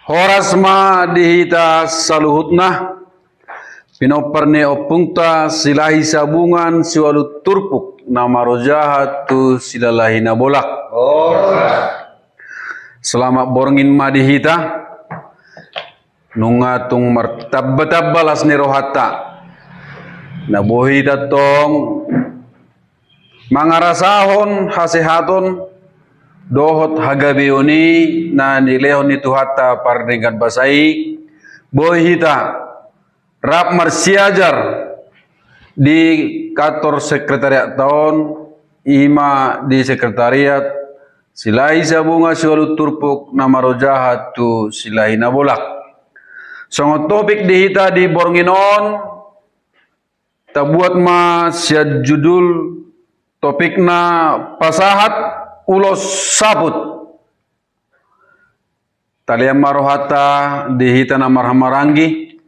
Horas ma dihita saluhutna pinoperne opungta silahi sabungan siwalu turpuk nama rojahat tu silalahina bolak. Selama borngin ma dihita nungatung martabbatabbalas ni rohata nabuhita tong mangarasahon hasehaton dohot hagabeoni na nilehon itu hatta pardengan basai bohita rap marsiajar di kantor sekretariat tahun ima di sekretariat silai sabunga siwalu turpuk nama rojahat tu silai nabolak songot topik dihita di bornginon tabuat ma siad judul topikna pasahat ulos sabut talian marohata dihita na marhamaranggi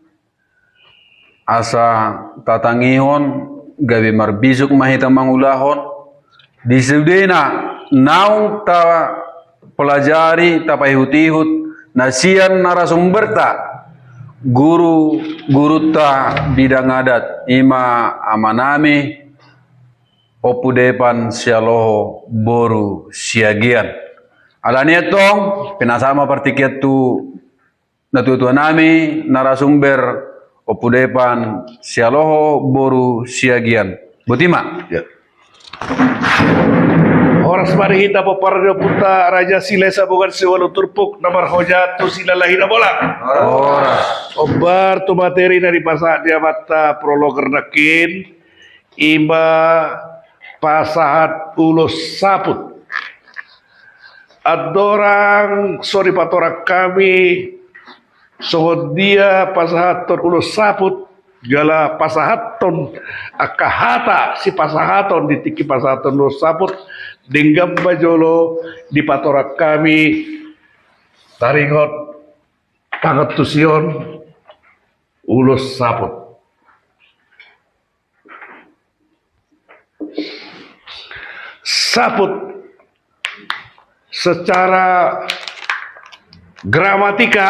asa tatangihon gabi marbisuk mahita mangulahon disudena naung ta pelajari ta pahihut-ihut nasian narasumberta guru ta bidang adat ima amanami opudepan sialoho boru siagian. Alania tong penasama partikiat tu natutua nami narasumber opudepan sialoho boru siagian. Butima. Ya. Horas mari kita pepardo puta raja silesa bukan siwalu turpuk namar hojat tu silalahina bolak. Horas. Obar tu materi dari pasak dia mata prolog renakin ima pasahat ulos saput. Adorang sorry patorak kami sohod dia pasahaton ulos saput gala pasahaton akahata si pasahaton ditiki pasahaton ulos saput denggam bajolo di patorak kami taringot pangetusion ulos saput. Saput secara gramatika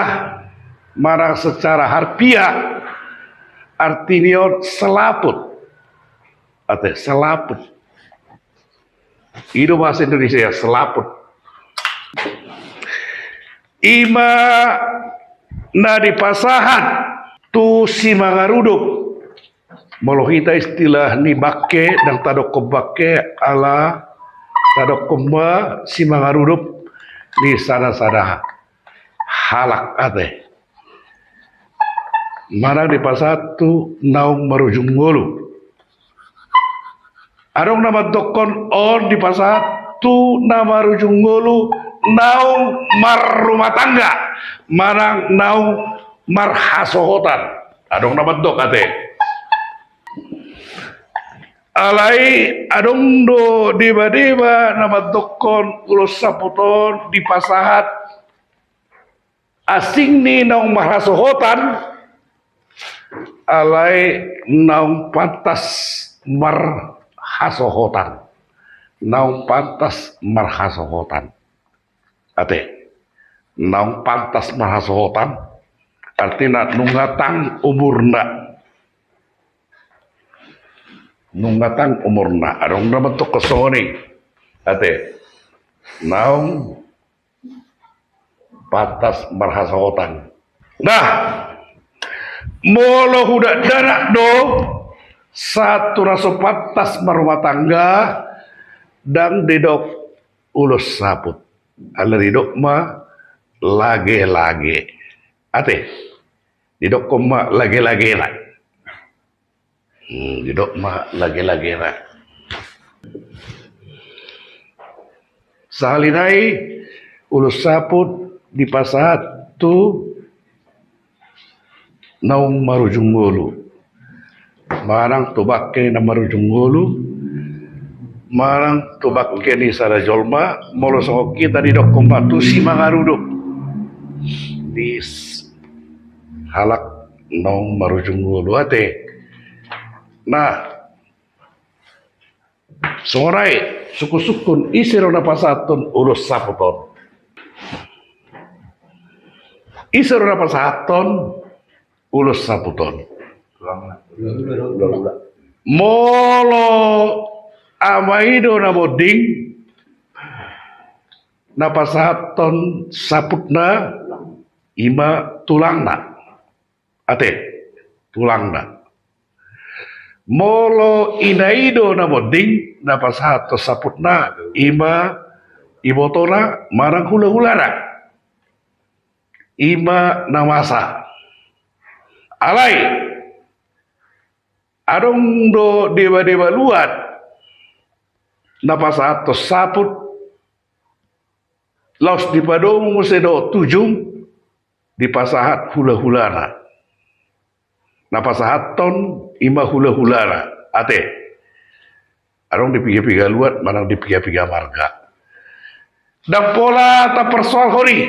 marang secara harfiah artinya selaput atau selaput itu bahasa Indonesia ya, selaput ima nadi pasahan tu si mangaruduk molohita istilah ni bakke dan tadok bakke ala tadok kemba si mangarudup di sana-sana halak ate mana di pasatu naung marujung ngolu arong nama dokon on di pasatu nama rujung ngolu naung mar rumah tangga marang naung mar hasohotan arong nama dok ate alai adong do deba-deba nama dokon ulos saputon di pasahat asing ni naung marhasohotan alai naung pantas marhasohotan naung pantas marhasohotan ate naung pantas marhasohotan artinya nungatang umurna nungatang umurna arong naman to kosoni ate naung patas marhasotan nah molo hudak danak do satu raso patas marumah tangga dan dedok ulos saput ala dedok ma lage-lage ate dedok koma lage-lage lah duduk mah lagi-lagi lah. Salinai ulus saput di pasahat tu naung marujung ngolu. Marang tubakke na marujung ngolu. Marang tubakke ni sara jolma molo sok kita di dok kompatu si mangarudup. Di halak naung marujung ngolu ate. Nah, sorai suku-sukun isiro na pasatun ulos saputon. Isor na pasahaton ulos saputon. Molo amaido na boding na pasahaton saputna ima tulangna. Ate, tulangna. Molo inaido na boding na pasahaton saputna ima ibotona marang hula-hulara. Ima namasa. Alai. Adong do dewa-dewa luat. Napasa atos saput. Laos di padong musedo tujung. Di pasahat hula-hulana. Napasahaton ima hula-hulana. Ate. Adong di piga-piga luat. Manang di piga-piga marga. Dan pola tak persoal hori.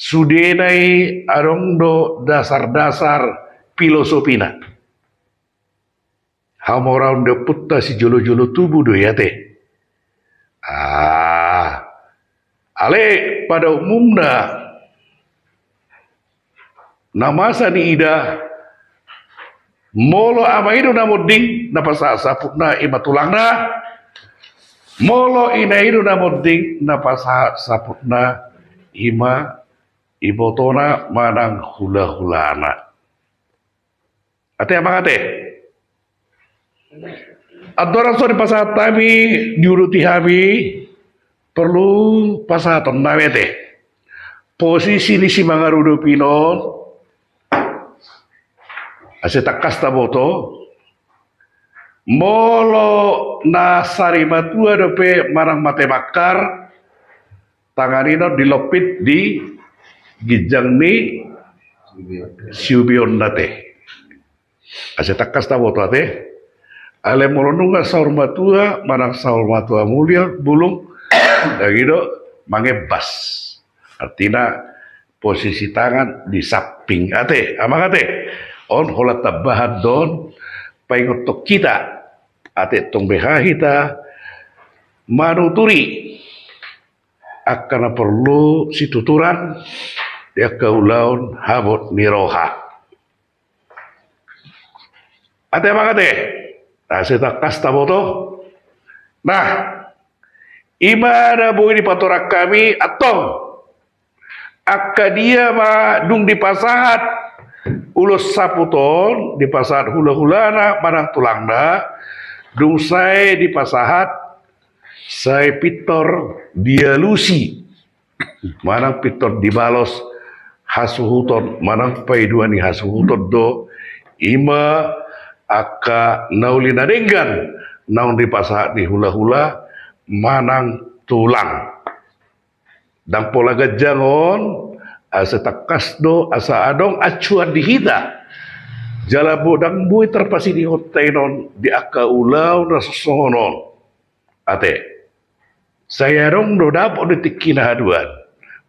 Sudenai arong do dasar-dasar filosofina. Hamorang do putta si jolo-jolo tubuh do ya teh. Ale pada umumnya namasa ni ida molo amaido namoding napasa saputna ima tulangna molo inaido namoding napasa saputna ima ibotona manang hula-hulana. Ate apa ate? Adoran so di pasahat kami diuruti kami perlu pasahaton nawe ate. Posisi ni si mangarudo pinon ase takas taboto molo na sarimatua dope marang mate bakar tanganino dilopit di gijang ni siubion nate. Ase takas taboto ate. Ale molonunga saur matua marang saur matua mulia bulung dagido mangebas. Artinya posisi tangan di samping ate. Amang ate. On holat tabahat don paingotok kita ate tong behahita manuturi akan perlu situturan dia kaulaun habot niroha. Ate apa ate? Aseta kasta boto. Nah, imana boleh dipatorak kami atau akadia ma dung di pasahat ulus saputon di pasahat hula-hulana marang tulangna dung saya di pasahat saya pitor dialusi manang pitor dibalos hasuhuton manang paiduani hasuhuton do ima aka nauli nadenggan naun di pasahat di hula-hula manang tulang dan pola gajangon asa takasdo asa adong acuan dihita jala bodang bui terpasi di hotenon di aka ulau nasosonon ate saya dong do dapot detik kina haduan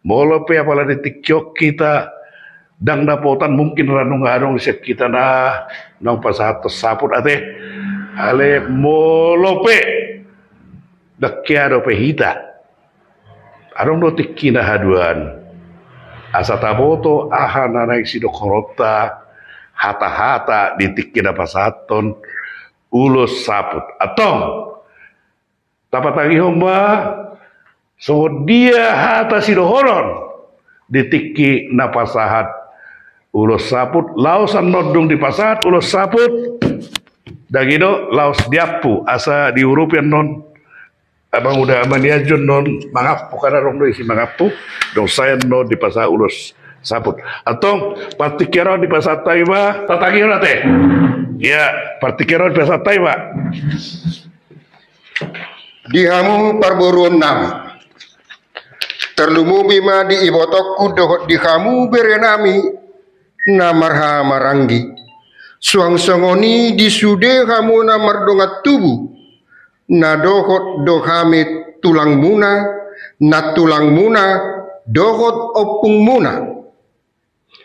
molo pe apala detik cok kita dang dapotan mungkin ranung adong set kita nah nang pasahat saput ate ale molo pe dakyado pe hita adong do tikina haduan asa taboto aha naik sido korota hata-hata ditikina pasaton ulus saput atau tapatagi homba so dia hata sido horon ditiki napasahat ulus saput lausan nodung di pasahat ulus saput dagido laus diapu asa diurupian non abang udah amaniajon non mangapu karena rong do isi mangapu dong saya no di pasar ulus saput atau partikero di pasar Taiwa tatagi teh ya partikero di pasar Taiwa dihamu parboruan nami terlumu bima di ibotokku dohot dihamu berenami namarha maranggi suang songoni disude hamu namar dongat tubuh na dohot dohame tulang muna na tulang muna dohot opung muna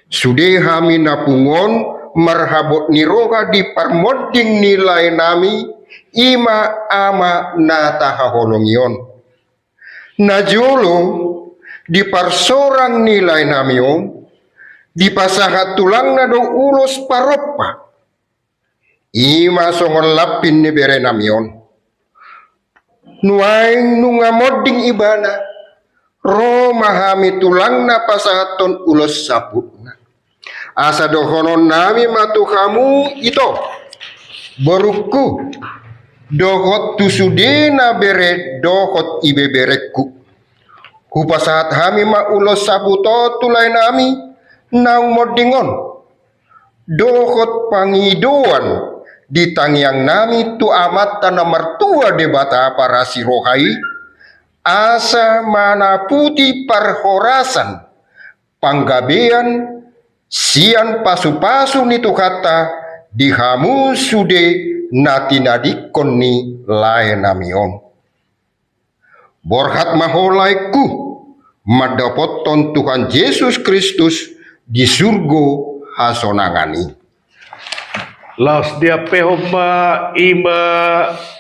sude hami napungon marhabot niroga di parmoding nilai nami ima ama na tahaholongion na jolo di parsorang nilai nami om di pasahat tulang na do ulos paropa. Ima songon lapin ni bere namion. Nuaing nunga moding ibana, ro mahami tulang na pasahaton ulos saputna. Asa dohonon nami matu kamu ito, beruku, dohot tusude na bere dohot ibe bereku. Hupasahat hami ma ulos saputo tulay nami, nang modingon, dohot pangidoan, di tangyang nami tu amat tanah mertua debata para sirohai asa mana putih parhorasan panggabean sian pasu-pasu nitu kata dihamu sude natinadikon ni lain namion borhat maholaiku madapoton Tuhan Yesus Kristus di surgo hasonangani. Laos dia pehoma ima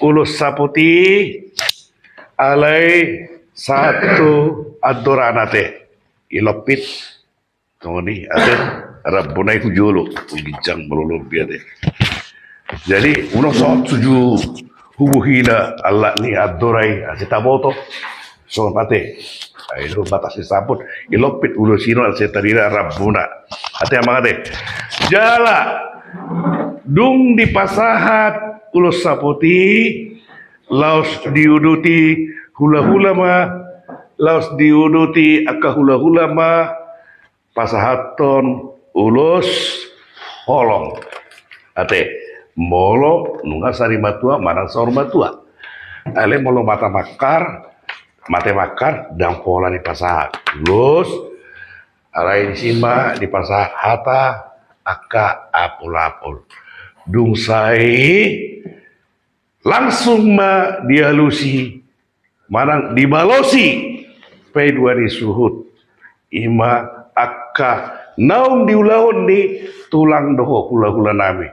ulus saputi alai satu adoranate ilopit tongoni ate rabbunai kujulu ugijang melulu biade. Jadi uno so tuju hubuhina Allah ni adorai asitaboto so pate itu batasi saput ilopit ulusino asetarira rabbuna ate amangate jala dung di pasahat ulos saputi laos diuduti hula-hula ma laos diuduti aka hula-hula ma pasahaton ulos holong ate molo nunga sari matua marang saur matua ale molo mata makar mate makar dan pola di pasahat ulos alain sima di pasahat hata aka apul-apul dung sai langsung ma dialusi marang dibalosi pe dua disuhut ima aka naung diulahon di tulang doho hula-hula nami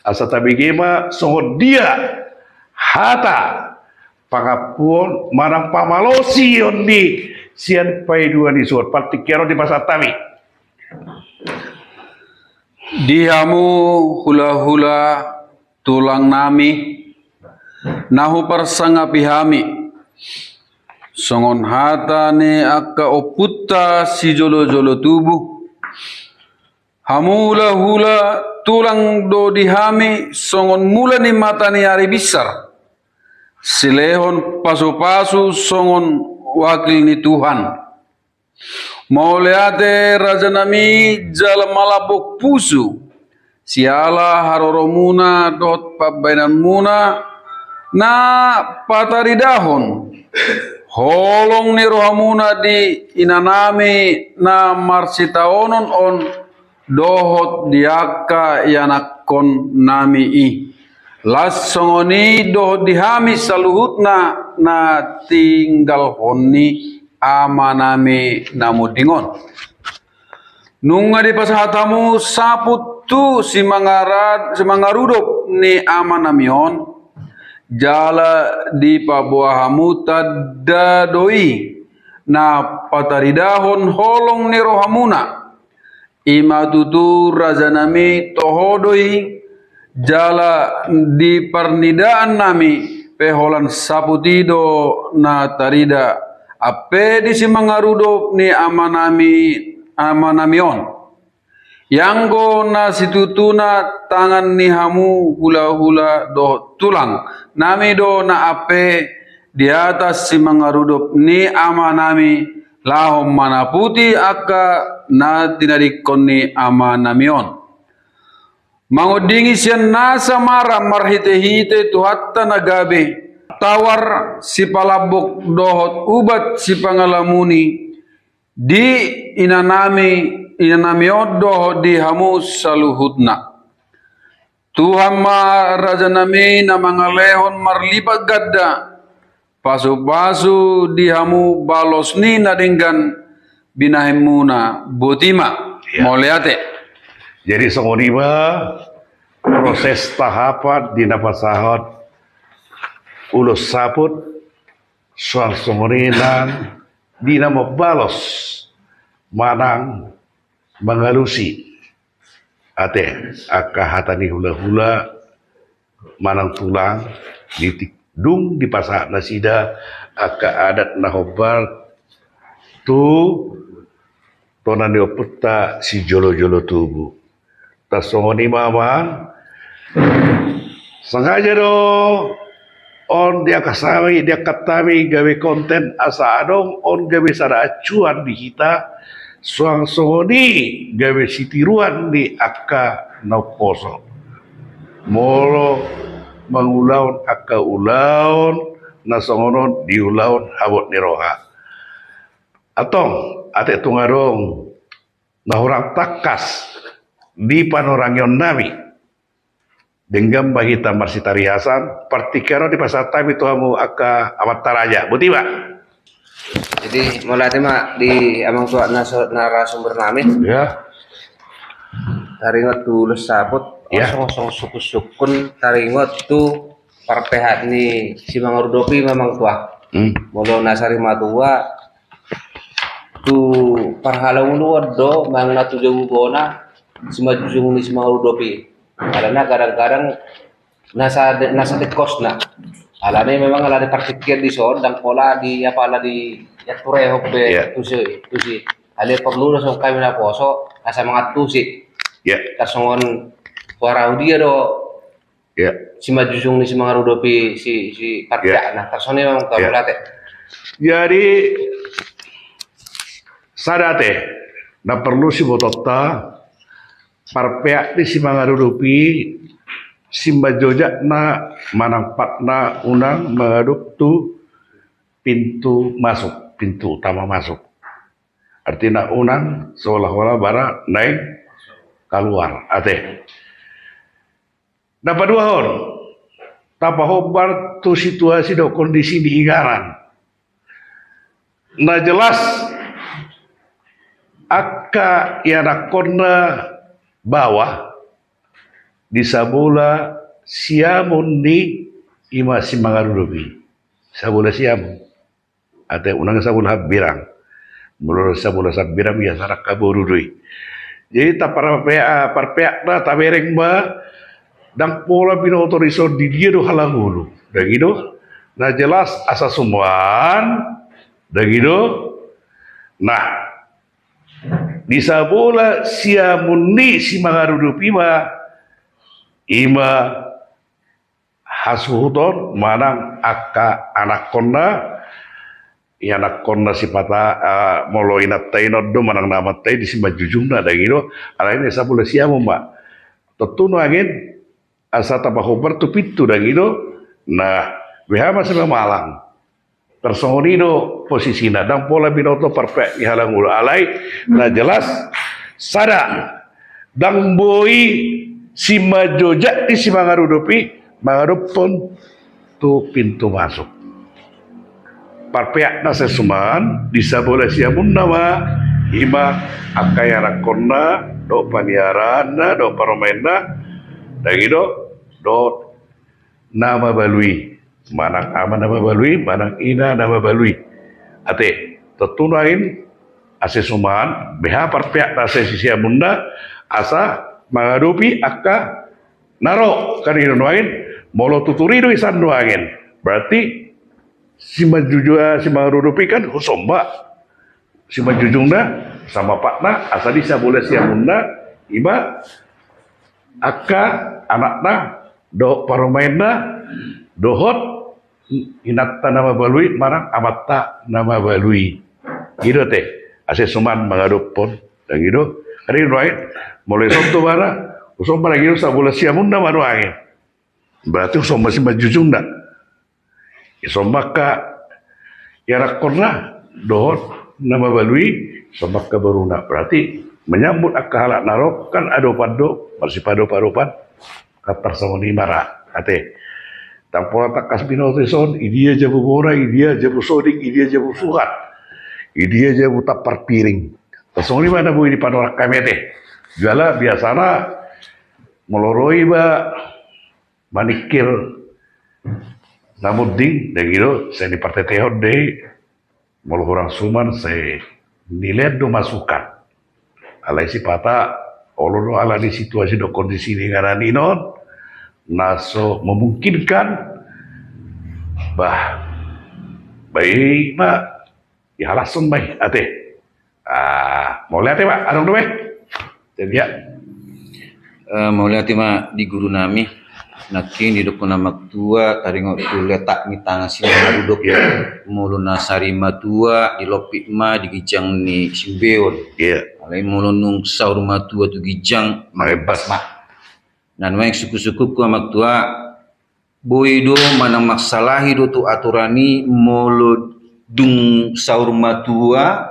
asa tabigema songot dia hata pangapun marang pamalosi yon di sian pe dua disuhut partikero di pasar tami Dihamu hula-hula tulang nami nahu persanga pihami songon hata ne akka oputta si jolo-jolo tubuh hamu hula-hula tulang do dihami songon mula ni mata ni ari besar silehon pasu-pasu songon wakil ni Tuhan Mauleate raja nami jala malabok pusu siala haroromuna dot pabainan muna na pataridahon holong ni rohamuna di inanami na marsitaonon on dohot diaka yanakon nami i las songoni dohot dihami saluhutna na tinggal honni amanami namudingon nunga di pasahatamu saput tu si mangarudop ni amanamion jala di pabuahamu tadadoi na pataridahon holong ni rohamuna ima tutu razanami tohodoi jala di parnidaan nami peholan saputido na tarida ape di si mangarudo ni amanamion yanggo na situtuna tangan ni hamu hula-hula do tulang nami do na ape di atas si mangarudo ni amanami lahom mana putih aka na tinadikon ni amanamion mangodingi sian nasa mara marhite-hite tuhatta nagabe tawar si palabok dohot ubat si pangalamuni di inanami dohot di hamus saluhutna Tuhan ma raja nami na mangalehon marlipat gadda pasu-pasu di hamu balos ni nadinggan binahimuna botima moliate jadi songoniba proses tahapan di napasahot ulus saput soal songorinan di nama balos manang mangalusi ate aka hatani hula-hula manang tulang dung di pasak nasida aka adat nahobar tu tonan dioputta si jolo-jolo tubuh tasongoni mamang sengaja do on dia kasami dia katami gawe konten asa adong on gawe sada acuan di kita suang songoni gawe sitiruan di aka nauposo molo mangulaun aka ulaun nasongonon diulaun habot niroha atong ate tungarong nahurang takas di panorangyon nami dengan bahita marsitari Hasan partikero di pasar time itu kamu aka amat taraja buti pak Jadi mulai tema di amang tua narasumber namin ya taringot tulus sabut Ya. osong suku-sukun taringot tu parpehat ni si mangurudopi memang tua molo nasari matua tu parhalang luar do mang natu jauh gona si majung ni si mangurudopi karena kadang-kadang nasa tekos na alane memang alane partikir di son dan pola di apa ala di ya ture hobe Ya. tusi ale perlu langsung kami na poso asa mga tusi ya kasongon warau dia do ya si majusung ni si mga rudopi si partia nah kasone memang Ya. kabulate jadi sadate na perlu si botota parpeak di si mangarudupi simba jojak na manangpat na unang mengaduk tu pintu masuk pintu utama masuk artinya unang seolah-olah bara naik keluar ate dapat dua hon tapa hobar tu situasi do kondisi di igaran nah jelas aka yana kona bawah di sabula siamun ni ima si mangarudobi sabula siamun ate unang sabula birang mulur sabula sabirang biasa nak kaburudui jadi tak parpeak na tabereng ba dang pola binotoriso di dia do halangulu dah gitu nah jelas asa sumuan dah gitu nah di sabula siamun ni si mangarudobi ba ima hasuhuton manang aka anak konna ya anak konna sipata molo inat taino do manang nama tay di simba jujungna da gitu alain esa pula siamu mbak tetuno angin asa tabahobar tu pitu da gitu nah beha masih malang tersongonido posisina dan pola binoto perfect ihalang ulu alai nah jelas sada dang boy si majojak di si mangarudopi mangarupon tu pintu masuk parpeak na sesuman disabola siamun nama hima akaya rakonna do paniarana do paromena dagi do nama balui manang ama nama balui manang ina nama balui ate tetunain ase suman beha parpeak na siamun na asa menghadapi aka naro kanino nuangin molo tuturido isan nuangin berarti si majujua si mangarudupi kan husomba si majujungna sama pakna asa bisa boleh siamunda ima aka anakna do paromainna dohot inatta nama balui marang amatta nama balui gitu teh ase suman menghadupon dan gitu hari nuangin mulai sonto bara usom para gitu sabula siamunda manu angin berarti usom masih majujung dak isom maka ya korna dohot nama balui somaka baruna berarti menyambut akala narok kan ado pado masih pado paropan katar samoni mara ate tampora takas binoto son idia jabu bora idia jabu sodik idia jabu surat idia jabu tapar piring tasoni mana bu di panorak kamete Jala biasana meloroi ba manikir namuding dan gitu saya di partai tehod deh mau orang suman saya nilai do masukan alai si pata olono ala di situasi do kondisi ni ngarani non naso memungkinkan bah baik mak ya langsung baik ate mau lihat ya pak adong tuh jadi ya Mau lihat ma di guru nami nakin di dokuna maktua taringo tu letak ni tangan si marudok ya mulu nasari matua di lopik ma di gijang ni simbeon ya alai mulu nung saur matua tu gijang Mabas. ma nan main suku-suku ku maktua boido mana maksalahi do tu aturani mulu dung saur matua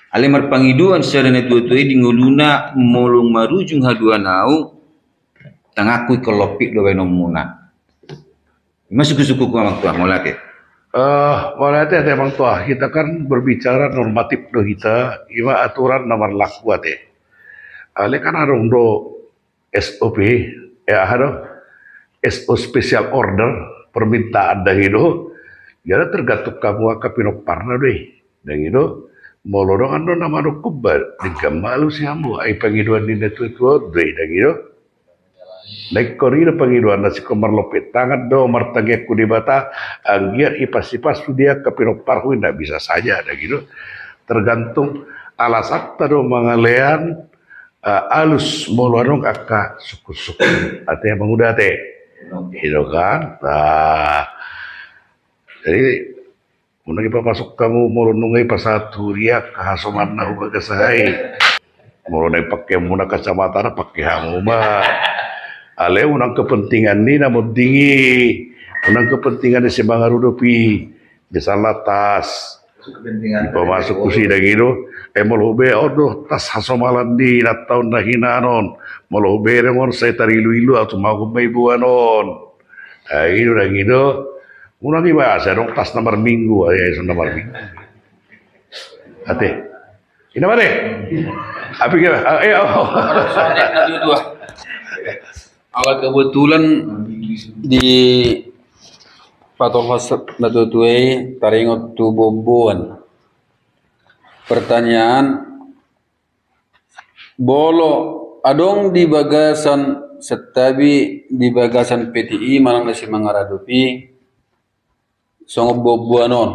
ale marpangiduan secara tua-tua di nguluna molong marujung hadua nau tangakui kelopik do bae nomuna. Masuk suku ku amak tua molate. Mulai teh emang tua kita kan berbicara normatif do kita ima aturan nomor laku ate ale kan arong do SOP ada SO special order permintaan dah itu jadi tergantung kamu kapinok parna deh dan itu molorong ando nama do kubar di kamalu si ambu ai pangiduan di netu deh dan itu naik korida pangiduan nasi komar lopet tangan do martagek ku di bata anggiat ipas-ipas dia kapinok parhu tidak bisa saja dan gitu tergantung alasan do mangalean alus molorong aka suku-suku ate yang udah teh itu kan jadi muna kita masuk kamu morunungai pasatu riak kahasoman nahu kagasahai morunai pakai muna kacamata pakai hamu mah ale unang kepentingan ni namun tinggi unang kepentingan si Mangarudopi bisa latas masuk kusi dah gitu molobe odoh tas hasomalan di natau nahinanon molobe remon saya tarilu-ilu atau mau kumaibuanon itu dah gitu unang bahasa dong tas nomor minggu ya nomor minggu ate ini mana apa kira Awal kebetulan di Patolhas Natutuai taringot tu boboan. Pertanyaan bolo adong di bagasan setabi di bagasan PTI manang nasi mangaradupi songo boboanon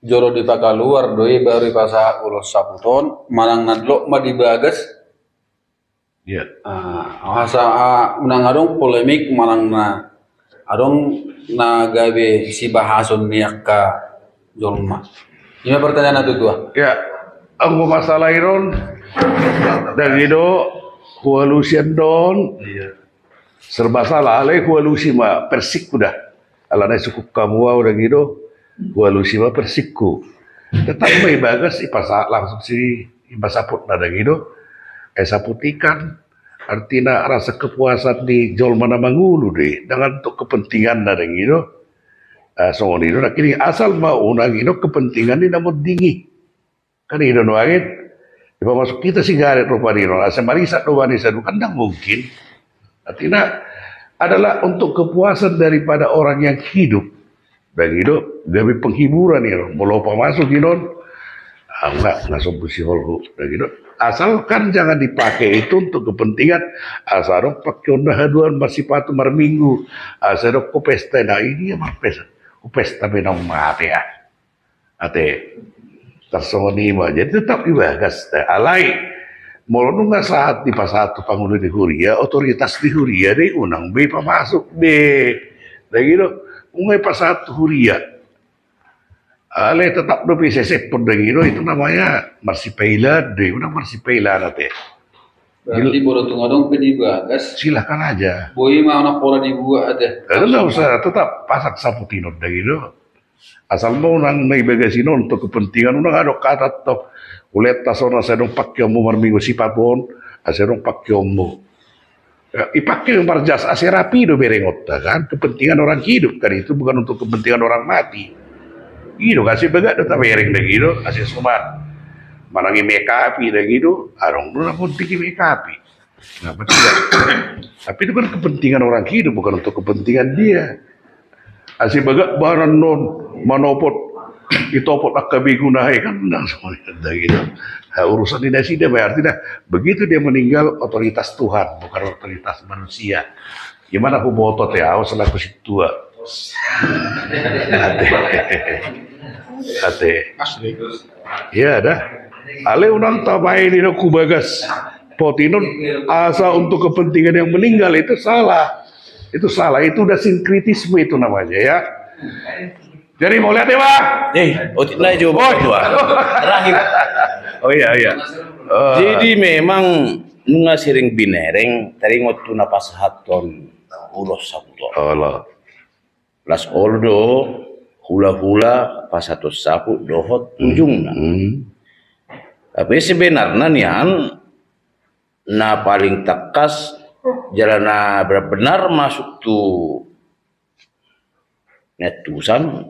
joro di pakaluar doi baru pasa ulos saputon manang nadlok ma di bagas ya hasa unang adong polemik manang na adong na gawe si bahason niak ka jolma. Ini pertanyaan itu tua. ya aku masalah iron dan gitu koalisian don serba salah ale koalisi mah persik udah alana cukup kamu udah gitu koalisi mah persikku tetap may bagas ipasa langsung si ipasaput nada gitu saput ikan artinya rasa kepuasan di jol mana mangulu deh dengan untuk kepentingan nada gitu soal itu nak ini asal mau unang itu kepentingan ini namun dingin kan itu nuangin ipa masuk kita sih garet rupa dino asa marisa do wanisa kan tidak mungkin artinya adalah untuk kepuasan daripada orang yang hidup dan itu gawe penghiburan ya mau lupa masuk gitu nggak sombusi holhu dan gitu asalkan jangan dipakai itu untuk kepentingan asal pakai onda haduan masih patu marminggu asal ko pesta nah ini ya pesta pesta benong mate ya ate tersoni mah jadi tetap dibagas alai molo nggak saat di pasatu pangulo di Huria otoritas di Huria deh unang be masuk be dan gitu ungai pasatu Huria ale tetap do PCC pun gitu itu namanya marsipaila deh unang marsipaila nate Berarti bodo tungadong pedi bagas. silakan aja Boy mau na pola dibuat ada. nggak usah tetap pasak saputinot dah gitu asal mau nang may bagasino untuk kepentingan unang ada kata top ulet tasona sa dong pakyomo marmingo sipapon aserong pakyomo ipakai marjas aserapi do berengot kan kepentingan orang hidup kan itu bukan untuk kepentingan orang mati gitu kasih begat tetap bereng dah gitu asih sumat manangi mekapi dah gitu arong dulu pun tiki mekapi kenapa tidak tapi itu kan kepentingan orang hidup bukan untuk kepentingan dia asih begat barang non manopot itopot akabi gunai kan nang semuanya gitu. Urusan dinasti dia berarti dah begitu dia meninggal otoritas Tuhan bukan otoritas manusia. Gimana aku botot ya, aku selaku si tua. Ate. Ya dah. Ale unang tamai di ku bagas. Potinon asa untuk kepentingan yang meninggal itu salah. Itu salah, itu udah sinkritisme itu namanya ya. Jadi mau lihat ya, Pak? Nah coba tua. Terakhir. Oh iya. Jadi memang nunga sering binereng tadi ngotu napas haton ulos sabuto. Allah. Las oldo hula-hula pas satu sapu dohot ujungna. Tapi sebenarnya nian na paling tekas jalan benar masuk tuh netusan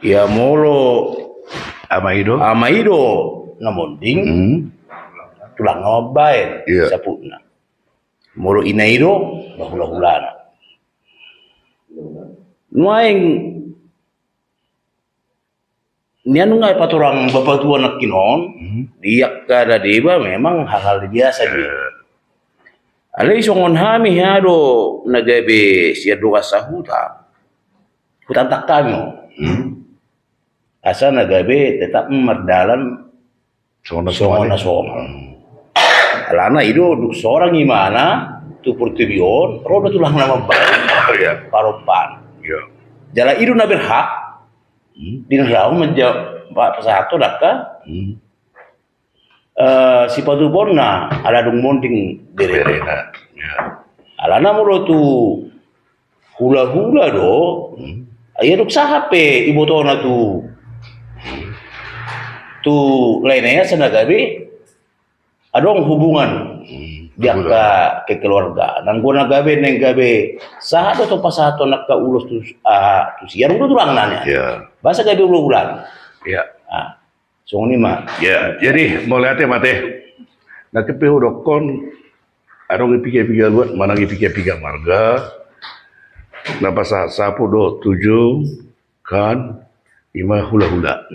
ya molo Amaido. namonding tulang ngobain Iya. sapuna molo inaido bahula-hulana nuaing nian ngai paturang bapak tua nak kinon dia kada deba memang hal-hal biasa dia alai songon hami hado nagabe sia dua sahuta hutan tak tanyo asa nagabe tetap merdalan songon alana itu duk seorang gimana tu pertibion roda tulang nama baik paropan jala itu na berhak dina raw menjawab pak pesato dakka si padubonna ala dung monding derena alana mulo tu hula-hula do aya duk sahape ibotona tu lainnya senagabe adong hubungan dia ke keluarga nang guna gabe neng gabe sahabat atau pasato nak ka ulos tu siar udah tulang nanya bahasa gabe ulang Ya. Song ni mah. Ya, jadi mau lihat ya mate. Nah kepehu dokon adong ipike-pike luat mana ipike-pike marga. Nah pasah sapu do 7 kan 5 hula-hula.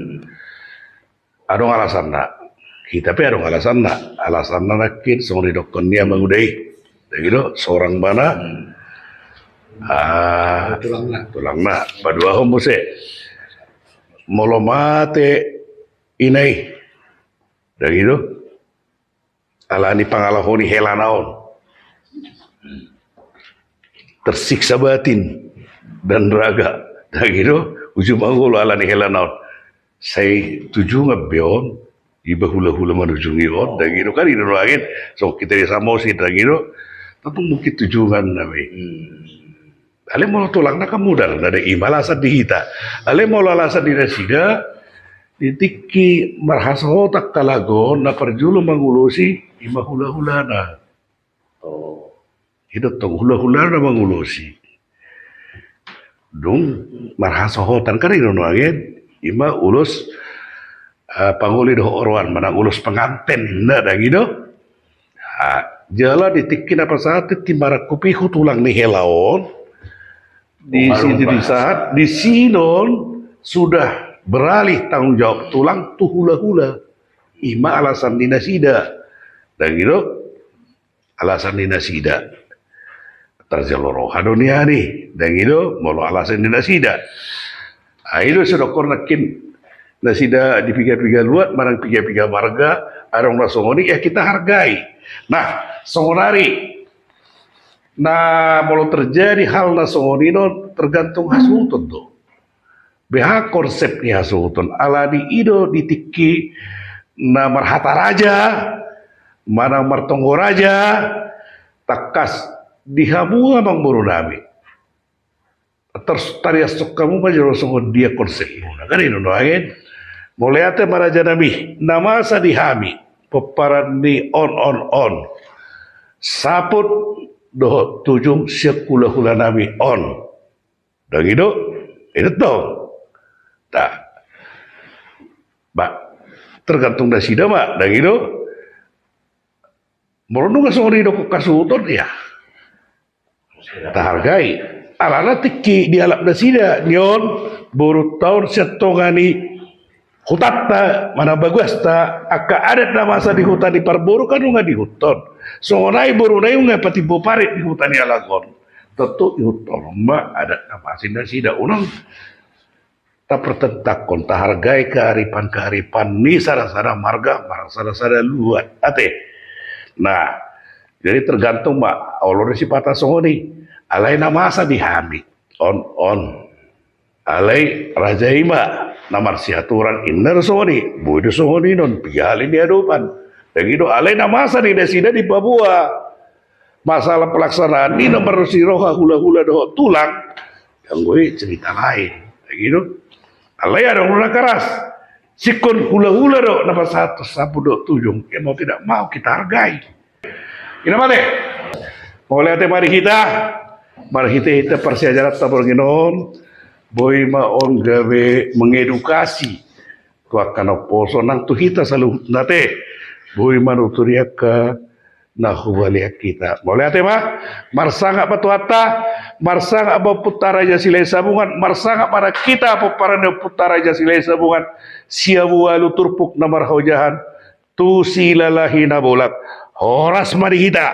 Adong alasan nak. Kita pe adong alasan nak. Alasan nak kin song di dokon dia mangudai. Gitu seorang mana tulang nak padua hombose molo mate inai dah gitu alani pangalahoni helanaon tersiksa batin dan raga dah gitu ujung manggul alani helanaon saya tuju ngabeon iba hula-hula menuju ngion dah gitu kan itu lagi so kita disamo sih dah gitu tentu mungkin tujuan nabi ale mau tulang nak mudar ada imalasan dihita ale mau lalasan di resida ditiki marhaso tak kalago na perjulu mangulusi ima hula-hula na itu tong hula-hula na mangulusi dong marhaso hotan kan itu nuangin ima ulus panguli doh orwan mana ulus pengantin na dah gitu jala ditiki apa saat timbarak kupi tulang ni helaon di saat di sinon sudah beralih tanggung jawab tulang tu hula-hula ima alasan dinasida dan gitu alasan dinasida terjaloro hadonia nih dan gitu mau alasan dinasida itu sudah kornakin nasida di piga-piga luat marang piga-piga marga arong rasongoni ya kita hargai nah songonari nah kalau terjadi hal nasongonino tergantung hasuton tuh BH konsepnya hasuton ala di ido ditiki na marhata raja mana martonggo raja takas dihamu amang burunami terus tarias kamu majero songon dia konsepnya kan ini doangin mulai ate maraja nabi nama sa dihami peparan ni on saput doh tujung siap hula-hula nabi on dan itu dong tak tergantung dari sida mak dan itu merenung sore dok kasuton ya tak hargai alana tiki di alap dasida nyon buru tahun setongani hutatta mana bagus ta aka adat na masa di hutan di parburu kan nga di hutan so nai buru nai nga pati boparit di hutan di alagon tentu di hutan ma adat na masin dasida unang ta pertentakon ta hargai kearifan ni sarasara marga sarasara luat ate. Nah, jadi tergantung mak Allah si patah songoni alai namasa dihami on alai raja ima namar si aturan inner songoni boy do songoni non piali di adupan dan itu alai namasa di desida di Papua masalah pelaksanaan ini nomor si roha hula-hula doh tulang yang gue cerita lain kayak gitu alai ada hula keras sikon hula-hula doh nomor 1 sapu doh tujung ya mau tidak mau kita hargai. Ini mana? Mulai mari kita persiajaran tabur ginon, boy maon gawe mengedukasi tu akan poso nang tu kita selalu nate, boy manuturia ke nahuwalia kita. Mulai marsangak batu hatta, marsangak bau putara jasilai sabungan, marsangak para kita apa para putara jasilai sabungan, siawalu turpuk namar haujahan, tu silalahina bolak. Horas mari kita.